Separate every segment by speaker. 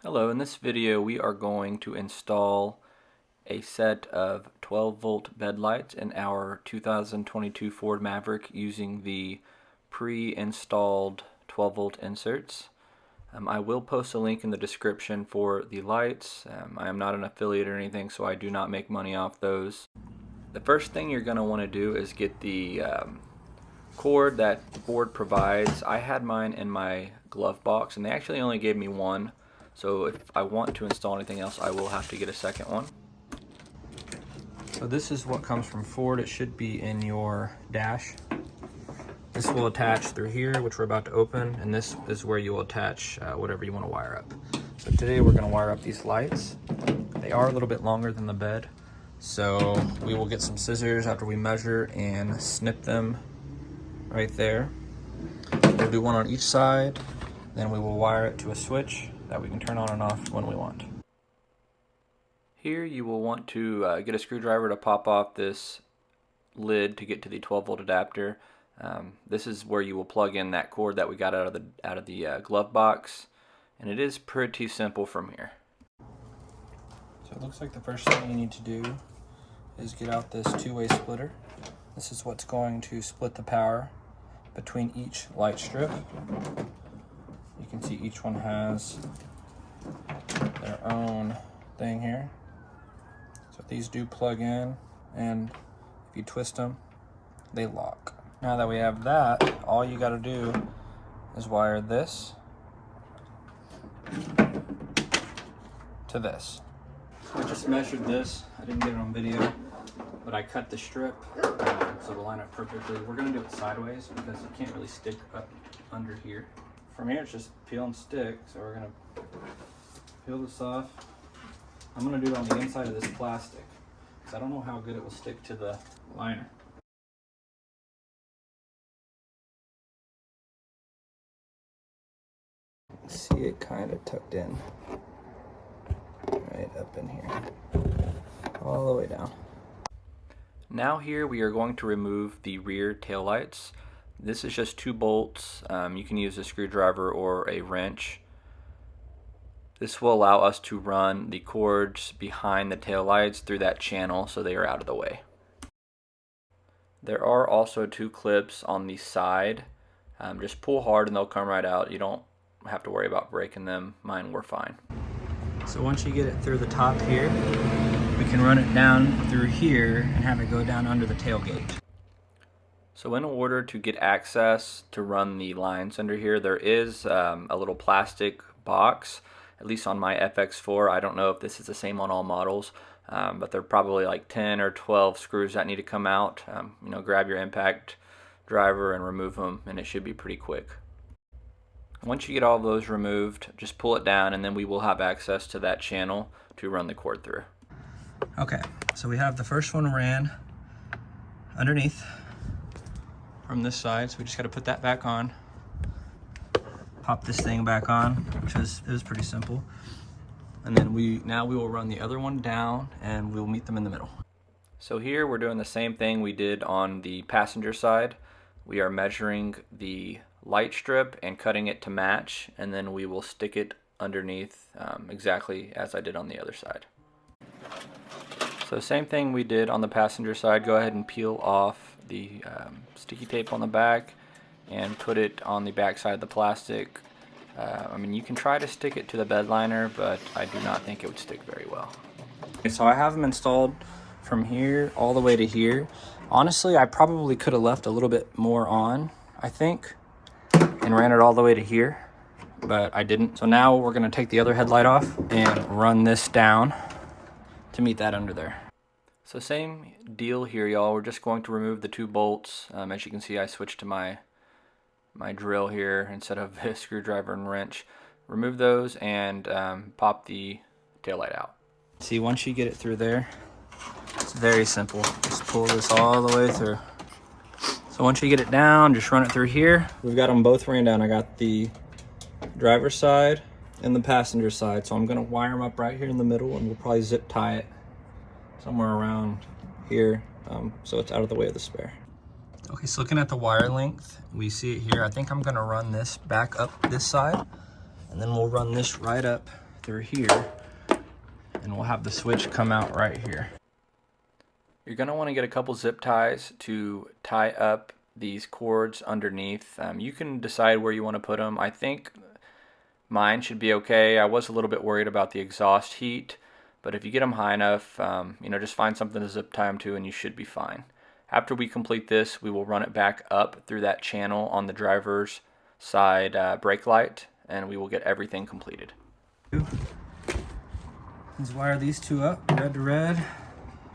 Speaker 1: Hello, in this video we are going to install a set of 12 volt bed lights in our 2022 Ford Maverick using the pre-installed 12 volt inserts. I will post a link in the description for the lights. I am not an affiliate or anything, so I do not make money off those. The first thing you're going to want to do is get the cord that Ford provides. I had mine in my glove box and they actually only gave me one. So if I want to install anything else, I will have to get a second one. So this is what comes from Ford. It should be in your dash. This will attach through here, which we're about to open, and this is where you will attach whatever you want to wire up. So today we're going to wire up these lights. They are a little bit longer than the bed, so we will get some scissors after we measure and snip them right there. We'll do one on each side, then we will wire it to a switch that we can turn on and off when we want. Here you will want to get a screwdriver to pop off this lid to get to the 12 volt adapter. This is where you will plug in that cord that we got out of the glove box, and it is pretty simple from here. So it looks like the first thing you need to do is get out this two-way splitter. This is what's going to split the power between each light strip. You can see each one has their own thing here. So these do plug in, and if you twist them, they lock. Now that we have that, all you gotta do is wire this to this. So I just measured this. I didn't get it on video, but I cut the strip so it'll line up perfectly. We're gonna do it sideways because it can't really stick up under here. From here it's just peel and stick, so we're gonna peel this off. I'm gonna do it on the inside of this plastic because I don't know how good it will stick to the liner. See it kind of tucked in right up in here, all the way down. Now here we are going to remove the rear tail lights. This is just 2 bolts. You can use a screwdriver or a wrench. This will allow us to run the cords behind the tail lights through that channel so they are out of the way. There are also 2 clips on the side. Just pull hard and they'll come right out. You don't have to worry about breaking them. Mine were fine. So once you get it through the top here, we can run it down through here and have it go down under the tailgate. So in order to get access to run the lines under here, there is a little plastic box, at least on my FX4. I don't know if this is the same on all models, but there are probably like 10 or 12 screws that need to come out. Grab your impact driver and remove them, and it should be pretty quick. Once you get all of those removed, just pull it down and then we will have access to that channel to run the cord through. Okay, so we have the first one ran underneath from this side, so we just got to put that back on, pop this thing back on, which is pretty simple, and then now we will run the other one down and we'll meet them in the middle. So here we're doing the same thing we did on the passenger side. We are measuring the light strip and cutting it to match, and then we will stick it underneath exactly as I did on the other side. So same thing we did on the passenger side. Go ahead and peel off the sticky tape on the back and put it on the back side of the plastic. You can try to stick it to the bed liner, but I do not think it would stick very well. Okay, so I have them installed from here all the way to here. Honestly, I probably could have left a little bit more on, I think, and ran it all the way to here, but I didn't. So now we're going to take the other headlight off and run this down to meet that under there. So same deal here, y'all. We're just going to remove the 2 bolts. As you can see, I switched to my drill here instead of a screwdriver and wrench. Remove those and pop the taillight out. See, once you get it through there, it's very simple. Just pull this all the way through. So once you get it down, just run it through here. We've got them both ran down. I got the driver's side and the passenger side. So I'm gonna wire them up right here in the middle, and we'll probably zip tie it somewhere around here so it's out of the way of the spare. Okay, so looking at the wire length, we see it here. I think I'm gonna run this back up this side, and then we'll run this right up through here, and we'll have the switch come out right here. You're going to want to get a couple zip ties to tie up these cords underneath. You can decide where you want to put them. I think mine should be okay. I was a little bit worried about the exhaust heat, but if you get them high enough, just find something to zip tie them to and you should be fine. After we complete this, we will run it back up through that channel on the driver's side brake light, and we will get everything completed. Let's wire these two up, red to red,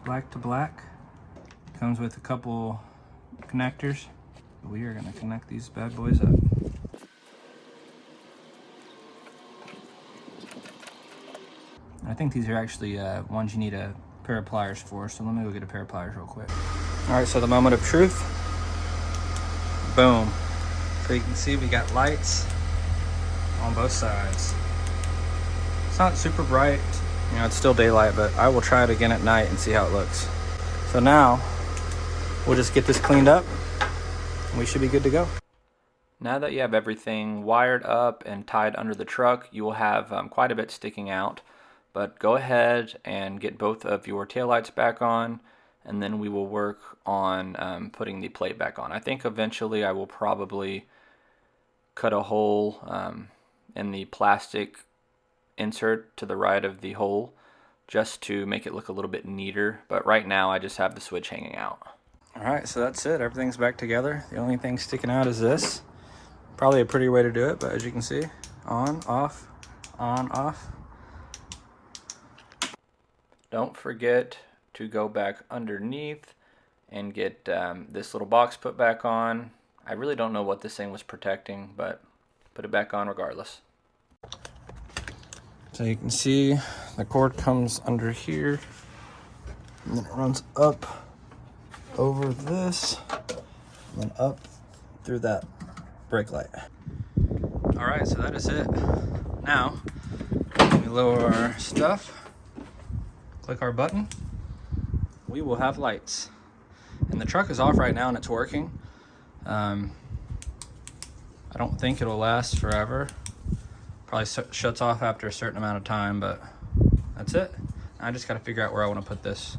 Speaker 1: black to black. Comes with a couple connectors. We are going to connect these bad boys up. I think these are actually ones you need a pair of pliers for, so let me go get a pair of pliers real quick. Alright, so the moment of truth. Boom. So you can see we got lights on both sides. It's not super bright, it's still daylight, but I will try it again at night and see how it looks. So now, we'll just get this cleaned up, and we should be good to go. Now that you have everything wired up and tied under the truck, you will have quite a bit sticking out. But go ahead and get both of your taillights back on, and then we will work on putting the plate back on. I think eventually I will probably cut a hole in the plastic insert to the right of the hole just to make it look a little bit neater, but right now I just have the switch hanging out. Alright, so that's it. Everything's back together. The only thing sticking out is this. Probably a pretty way to do it, but as you can see, on, off, on, off. Don't forget to go back underneath and get this little box put back on. I really don't know what this thing was protecting, but put it back on regardless. So you can see the cord comes under here, and then it runs up over this, and then up through that brake light. Alright, so that is it. Now, we lower our stuff, click our button, we will have lights. And the truck is off right now and it's working. I don't think it'll last forever. Probably shuts off after a certain amount of time, but that's it. I just got to figure out where I want to put this.